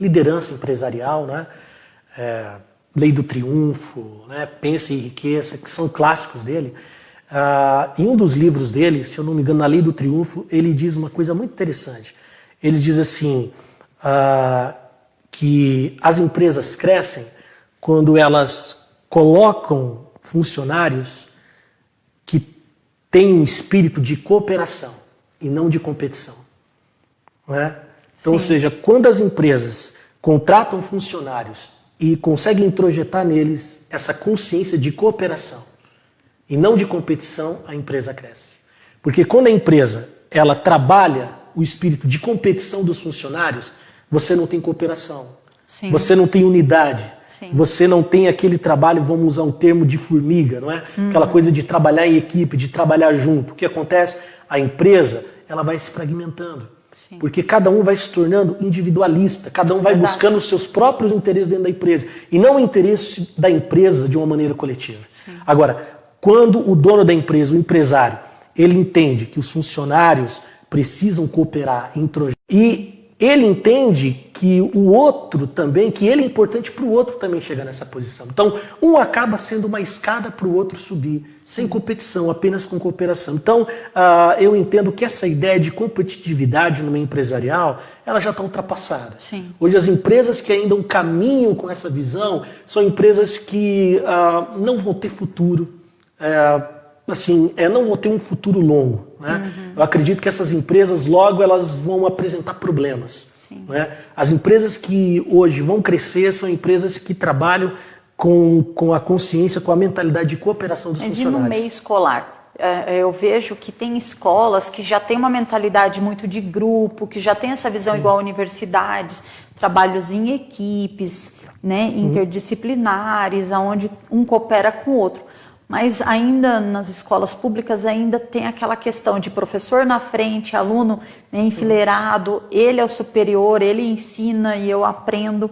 liderança empresarial, né? Lei do Triunfo, né? Pense e Enriqueça, que são clássicos dele. Em um dos livros dele, se eu não me engano, na Lei do Triunfo, ele diz uma coisa muito interessante. Ele diz assim, que as empresas crescem quando elas colocam funcionários que têm um espírito de cooperação e não de competição. Não é? Então, ou seja, quando as empresas contratam funcionários e conseguem introjetar neles essa consciência de cooperação e não de competição, a empresa cresce. Porque quando a empresa ela trabalha o espírito de competição dos funcionários, você não tem cooperação, você não tem unidade, você não tem aquele trabalho, vamos usar um termo de formiga, não é? Aquela coisa de trabalhar em equipe, de trabalhar junto. O que acontece? A empresa ela vai se fragmentando. Porque cada um vai se tornando individualista, cada um vai buscando os seus próprios interesses dentro da empresa e não o interesse da empresa de uma maneira coletiva. Agora, quando o dono da empresa, o empresário, ele entende que os funcionários precisam cooperar, e ele entende que o outro também, que ele é importante para o outro também chegar nessa posição. Então, um acaba sendo uma escada para o outro subir, sem competição, apenas com cooperação. Então, eu entendo que essa ideia de competitividade no meio empresarial, ela já está ultrapassada. Hoje, as empresas que ainda caminham com essa visão são empresas que não vão ter futuro, não vão ter um futuro longo. Né? Eu acredito que essas empresas logo elas vão apresentar problemas. Né? As empresas que hoje vão crescer são empresas que trabalham com a consciência, com a mentalidade de cooperação dos funcionários. Mas e no meio escolar? Eu vejo que tem escolas que já têm uma mentalidade muito de grupo, que já tem essa visão igual a universidades, trabalhos em equipes, né, interdisciplinares, onde um coopera com o outro. Mas ainda nas escolas públicas ainda tem aquela questão de professor na frente, aluno, né, enfileirado, ele é o superior, ele ensina e eu aprendo.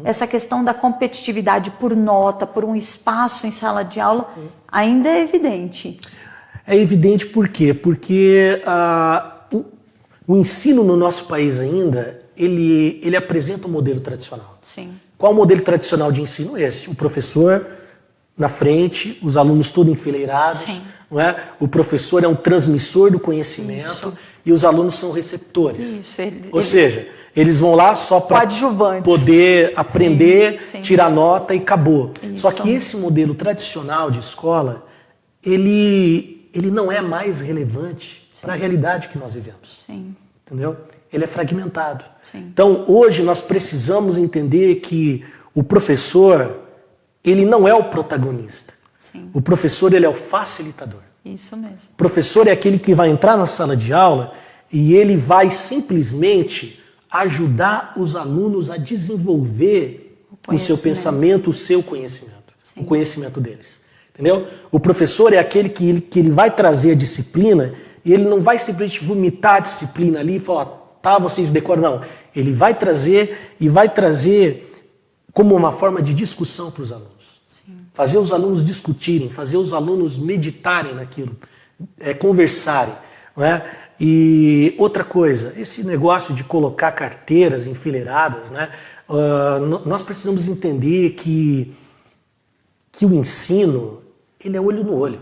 Essa questão da competitividade por nota, por um espaço em sala de aula, ainda é evidente. É evidente por quê? Porque o ensino no nosso país ainda, ele apresenta um modelo tradicional. Qual o modelo tradicional de ensino? Esse, o professor na frente, os alunos todos enfileirados, não é? O professor é um transmissor do conhecimento e os alunos são receptores. Ou seja, eles vão lá só para poder aprender, tirar nota e acabou. Só que esse modelo tradicional de escola, ele não é mais relevante para a realidade que nós vivemos. Entendeu? Ele é fragmentado. Então, hoje nós precisamos entender que o professor ele não é o protagonista. O professor ele é o facilitador. Isso mesmo. O professor é aquele que vai entrar na sala de aula e ele vai simplesmente ajudar os alunos a desenvolver o seu pensamento, o seu conhecimento, o conhecimento deles. Entendeu? O professor é aquele que ele vai trazer a disciplina e ele não vai simplesmente vomitar a disciplina ali e falar, tá, vocês decoram. Não. Ele vai trazer e vai trazer como uma forma de discussão para os alunos. Fazer os alunos discutirem, fazer os alunos meditarem naquilo, conversarem. Não é? E outra coisa, esse negócio de colocar carteiras enfileiradas, né? Nós precisamos entender que o ensino ele é olho no olho.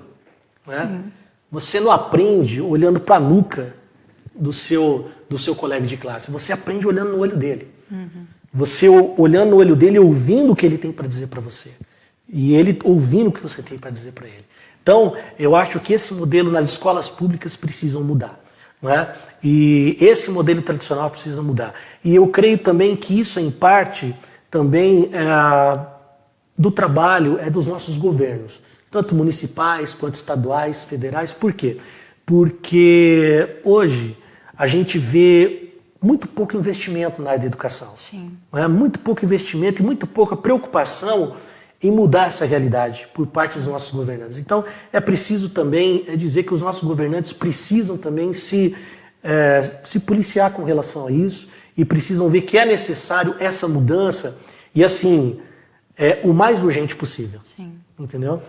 Né? Você não aprende olhando para a nuca do seu colega de classe, você aprende olhando no olho dele. Você olhando no olho dele, ouvindo o que ele tem para dizer para você. E ele ouvindo o que você tem para dizer para ele. Então, eu acho que esse modelo nas escolas públicas precisam mudar. Não é? E esse modelo tradicional precisa mudar. E eu creio também que isso, em parte, também do trabalho dos nossos governos. Tanto municipais, quanto estaduais, federais. Por quê? Porque hoje a gente vê muito pouco investimento na área da educação. Não é? Muito pouco investimento e muito pouca preocupação em mudar essa realidade por parte dos nossos governantes. Então, é preciso também dizer que os nossos governantes precisam também se policiar com relação a isso e precisam ver que é necessário essa mudança e, assim, o mais urgente possível. Entendeu?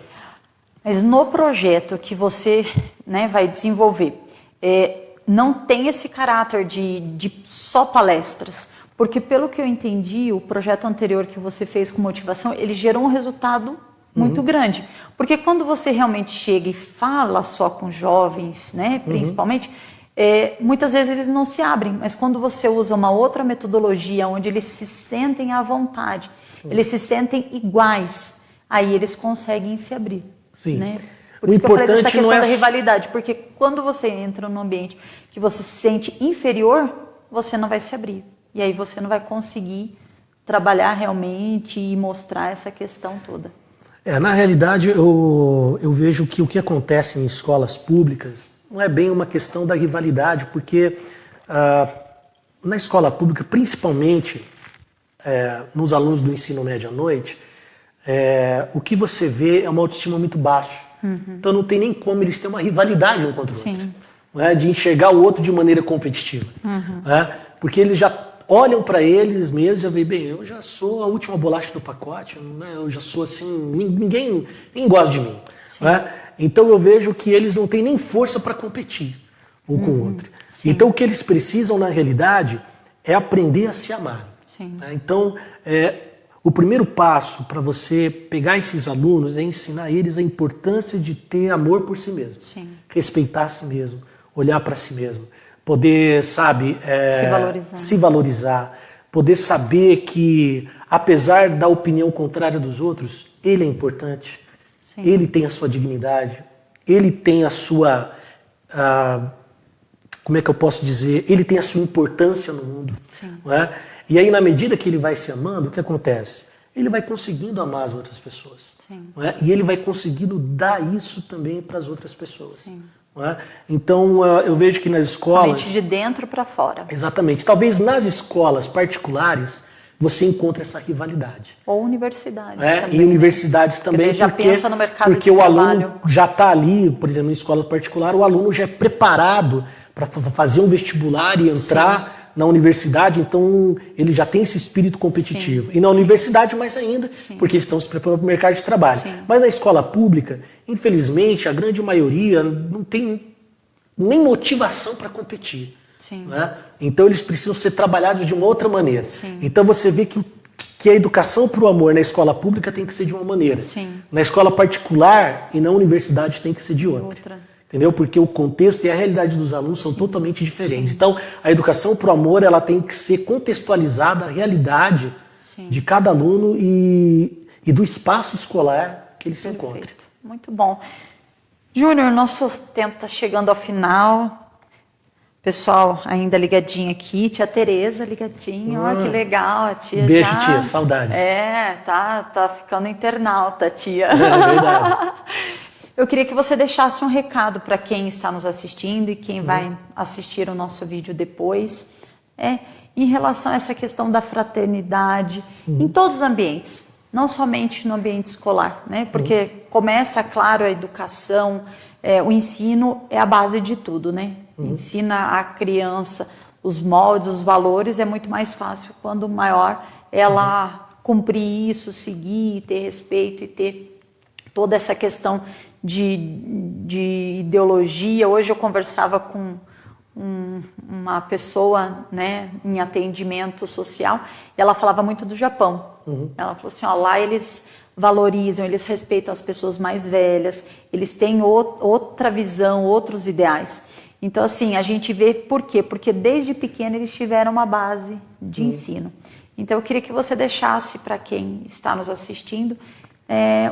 Mas no projeto que você, né, vai desenvolver, não tem esse caráter de só palestras, Porque pelo que eu entendi, o projeto anterior que você fez com motivação, ele gerou um resultado muito grande. Porque quando você realmente chega e fala só com jovens, né, principalmente, muitas vezes eles não se abrem, mas quando você usa uma outra metodologia onde eles se sentem à vontade, eles se sentem iguais, aí eles conseguem se abrir. Sim. Né? Por isso que eu falei dessa questão da rivalidade, porque quando você entra num ambiente que você se sente inferior, você não vai se abrir. E aí você não vai conseguir trabalhar realmente e mostrar essa questão toda. Na realidade, eu vejo que o que acontece em escolas públicas não é bem uma questão da rivalidade, porque na escola pública, principalmente nos alunos do ensino médio à noite, o que você vê é uma autoestima muito baixa. Então não tem nem como eles terem uma rivalidade um contra o outro. Né, de enxergar o outro de maneira competitiva. Né, porque eles já olham para eles mesmos e já veem, bem, eu já sou a última bolacha do pacote, né, eu já sou assim, ninguém gosta de mim. Né? Então eu vejo que eles não têm nem força para competir um com o outro. Então o que eles precisam na realidade é aprender a se amar. Né? Então o primeiro passo para você pegar esses alunos é ensinar eles a importância de ter amor por si mesmo. Respeitar a si mesmo, olhar para si mesmo, poder, sabe, se valorizar, poder saber que, apesar da opinião contrária dos outros, ele é importante, ele tem a sua dignidade, ele tem a sua, como é que eu posso dizer, ele tem a sua importância no mundo. Não é? E aí, na medida que ele vai se amando, o que acontece? Ele vai conseguindo amar as outras pessoas. Não é? E ele vai conseguindo dar isso também para as outras pessoas. Não é? Então, eu vejo que nas escolas... de dentro para fora. Exatamente. Talvez nas escolas particulares você encontre essa rivalidade. Ou universidades também. E universidades também, já pensa no mercado porque de o trabalho. aluno já está ali, por exemplo, em escola particular, o aluno já é preparado para fazer um vestibular e entrar na universidade, então ele já tem esse espírito competitivo. E na universidade mais ainda, porque eles estão se preparando para o mercado de trabalho. Mas na escola pública, infelizmente, a grande maioria não tem nem motivação para competir. Né? Então eles precisam ser trabalhados de uma outra maneira. Então você vê que a educação para o amor na escola pública tem que ser de uma maneira. Na escola particular e na universidade tem que ser de outra. Entendeu? Porque o contexto e a realidade dos alunos são totalmente diferentes. Então, a educação para o amor ela tem que ser contextualizada à realidade de cada aluno e do espaço escolar que ele se encontra. Muito bom. Júnior, nosso tempo está chegando ao final. Pessoal ainda ligadinho aqui. Tia Tereza ligadinha. Olha que legal. A tia beijo, tia. Saudade. Tá ficando internauta, tia. É verdade. Eu queria que você deixasse um recado para quem está nos assistindo e quem vai assistir o nosso vídeo depois, em relação a essa questão da fraternidade em todos os ambientes, não somente no ambiente escolar, né? Porque começa, claro, a educação, o ensino é a base de tudo, né? Ensina a criança os moldes, os valores, é muito mais fácil quando maior ela cumprir isso, seguir, ter respeito e ter toda essa questão de ideologia. Hoje eu conversava com uma pessoa, né, em atendimento social, e ela falava muito do Japão. Ela falou assim, lá eles valorizam, eles respeitam as pessoas mais velhas, eles têm outra visão, outros ideais. Então, assim, a gente vê por quê? Porque desde pequeno eles tiveram uma base de ensino. Então, eu queria que você deixasse para quem está nos assistindo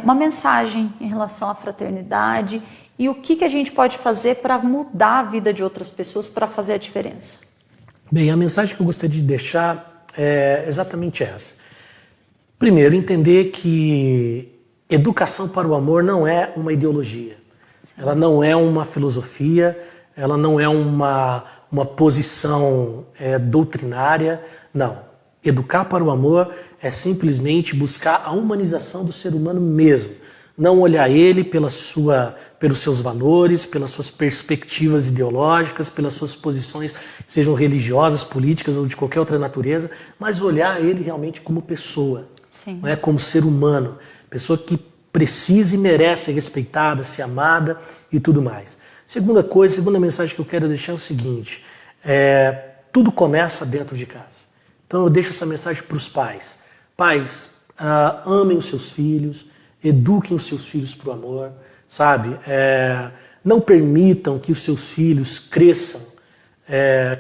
uma mensagem em relação à fraternidade e o que a gente pode fazer para mudar a vida de outras pessoas, para fazer a diferença. Bem, a mensagem que eu gostaria de deixar é exatamente essa. Primeiro, entender que educação para o amor não é uma ideologia. Ela não é uma filosofia, ela não é uma posição doutrinária, não. Educar para o amor é simplesmente buscar a humanização do ser humano mesmo. Não olhar ele pelos seus valores, pelas suas perspectivas ideológicas, pelas suas posições, sejam religiosas, políticas ou de qualquer outra natureza, mas olhar ele realmente como pessoa, não é? Como ser humano, pessoa que precisa e merece ser respeitada, ser amada e tudo mais. Segunda mensagem que eu quero deixar é o seguinte, tudo começa dentro de casa. Então eu deixo essa mensagem para os pais. Pais, amem os seus filhos, eduquem os seus filhos para o amor, sabe? Não permitam que os seus filhos cresçam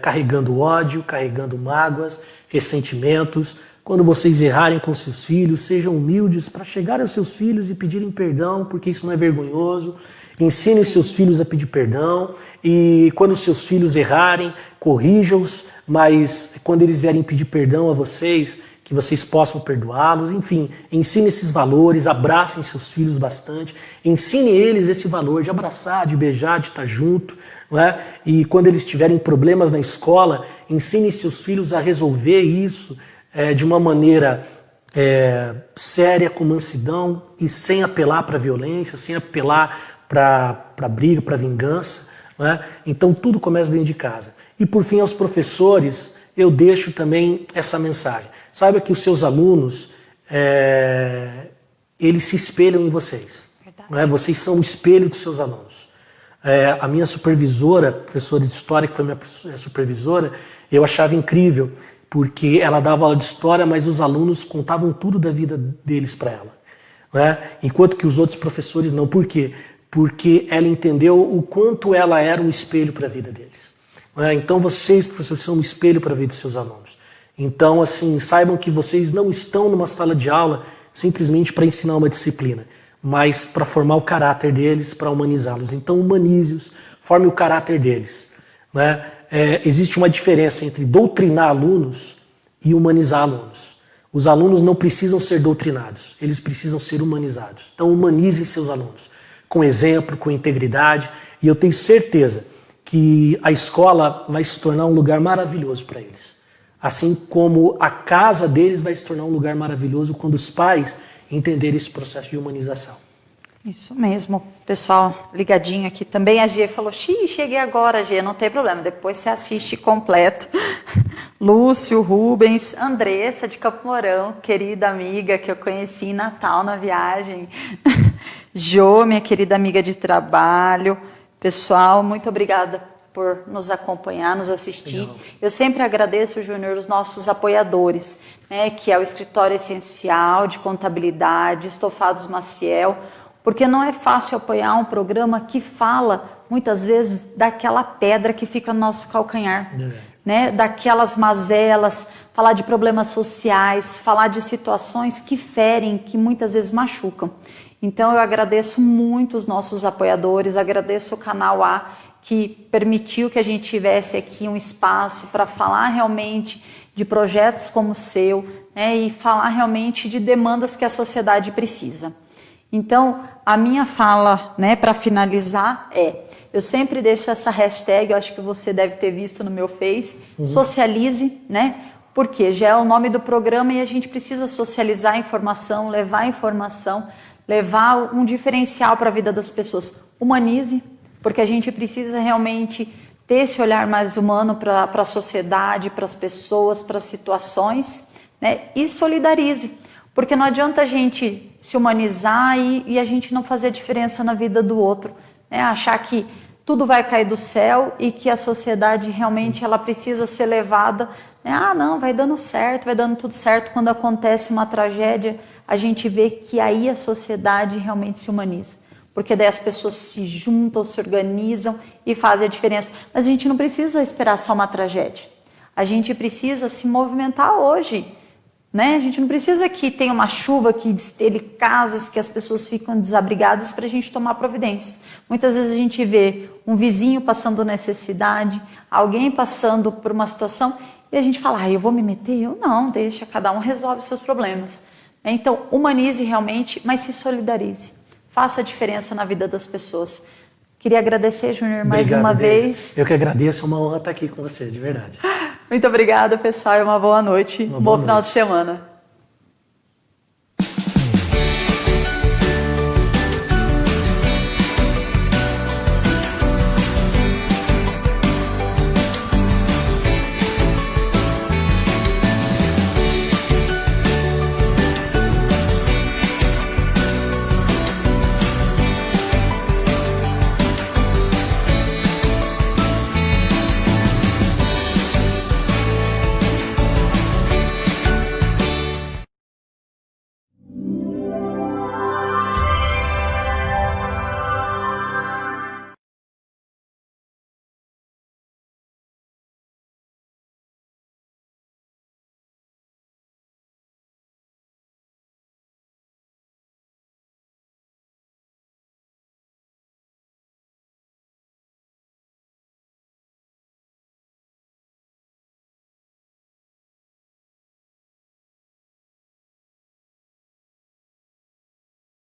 carregando ódio, carregando mágoas, ressentimentos. Quando vocês errarem com seus filhos, sejam humildes para chegar aos seus filhos e pedirem perdão, porque isso não é vergonhoso. Ensinem seus filhos a pedir perdão e quando seus filhos errarem, corrijam-os, mas quando eles vierem pedir perdão a vocês, que vocês possam perdoá-los. Enfim, ensine esses valores, abracem seus filhos bastante, ensine eles esse valor de abraçar, de beijar, de estar junto, não é? E quando eles tiverem problemas na escola, ensine seus filhos a resolver isso de uma maneira séria, com mansidão e sem apelar para a violência, sem apelar para briga, para vingança, não é? Então tudo começa dentro de casa. E por fim, aos professores, eu deixo também essa mensagem. Saiba que os seus alunos, eles se espelham em vocês. Não é? Vocês são o espelho dos seus alunos. A minha supervisora, professora de história, que foi minha supervisora, eu achava incrível, porque ela dava aula de história, mas os alunos contavam tudo da vida deles para ela. Não é? Enquanto que os outros professores não. Por quê? Porque ela entendeu o quanto ela era um espelho para a vida deles. Não é? Então vocês, professores, são um espelho para a vida dos seus alunos. Então, assim, saibam que vocês não estão numa sala de aula simplesmente para ensinar uma disciplina, mas para formar o caráter deles, para humanizá-los. Então, humanize-os, forme o caráter deles. Né? Existe uma diferença entre doutrinar alunos e humanizar alunos. Os alunos não precisam ser doutrinados, eles precisam ser humanizados. Então, humanizem seus alunos, com exemplo, com integridade, e eu tenho certeza que a escola vai se tornar um lugar maravilhoso para eles. Assim como a casa deles vai se tornar um lugar maravilhoso quando os pais entenderem esse processo de humanização. Isso mesmo, pessoal ligadinho aqui. Também a Gia falou, cheguei agora, Gia, não tem problema, depois você assiste completo. Lúcio, Rubens, Andressa de Campo Mourão, querida amiga que eu conheci em Natal na viagem. Jô, minha querida amiga de trabalho. Pessoal, muito obrigada por nos acompanhar, nos assistir. Não. Eu sempre agradeço, Júnior, os nossos apoiadores, né, que é o Escritório Essencial de Contabilidade, Estofados Maciel, porque não é fácil apoiar um programa que fala, muitas vezes, daquela pedra que fica no nosso calcanhar, né, daquelas mazelas, falar de problemas sociais, falar de situações que ferem, que muitas vezes machucam. Então, eu agradeço muito os nossos apoiadores, agradeço o Canal A, que permitiu que a gente tivesse aqui um espaço para falar realmente de projetos como o seu, né, e falar realmente de demandas que a sociedade precisa. Então, a minha fala, né, para finalizar eu sempre deixo essa hashtag, eu acho que você deve ter visto no meu Face, socialize, né, porque já é o nome do programa e a gente precisa socializar a informação, levar um diferencial para a vida das pessoas. Humanize, porque a gente precisa realmente ter esse olhar mais humano para a sociedade, para as pessoas, para as situações, né? E solidarize, porque não adianta a gente se humanizar e a gente não fazer diferença na vida do outro, né? Achar que tudo vai cair do céu e que a sociedade realmente ela precisa ser levada, né? Não, vai dando certo, vai dando tudo certo. Quando acontece uma tragédia, a gente vê que aí a sociedade realmente se humaniza. Porque daí as pessoas se juntam, se organizam e fazem a diferença. Mas a gente não precisa esperar só uma tragédia. A gente precisa se movimentar hoje, né? A gente não precisa que tenha uma chuva que destelhe casas, que as pessoas ficam desabrigadas para a gente tomar providências. Muitas vezes a gente vê um vizinho passando necessidade, alguém passando por uma situação e a gente fala, eu vou me meter? Eu não, deixa, cada um resolve os seus problemas. Então, humanize realmente, mas se solidarize. Faça a diferença na vida das pessoas. Queria agradecer, Júnior, mais uma vez. Eu que agradeço, é uma honra estar aqui com você, de verdade. Muito obrigada, pessoal, e uma boa noite. Um bom final de semana.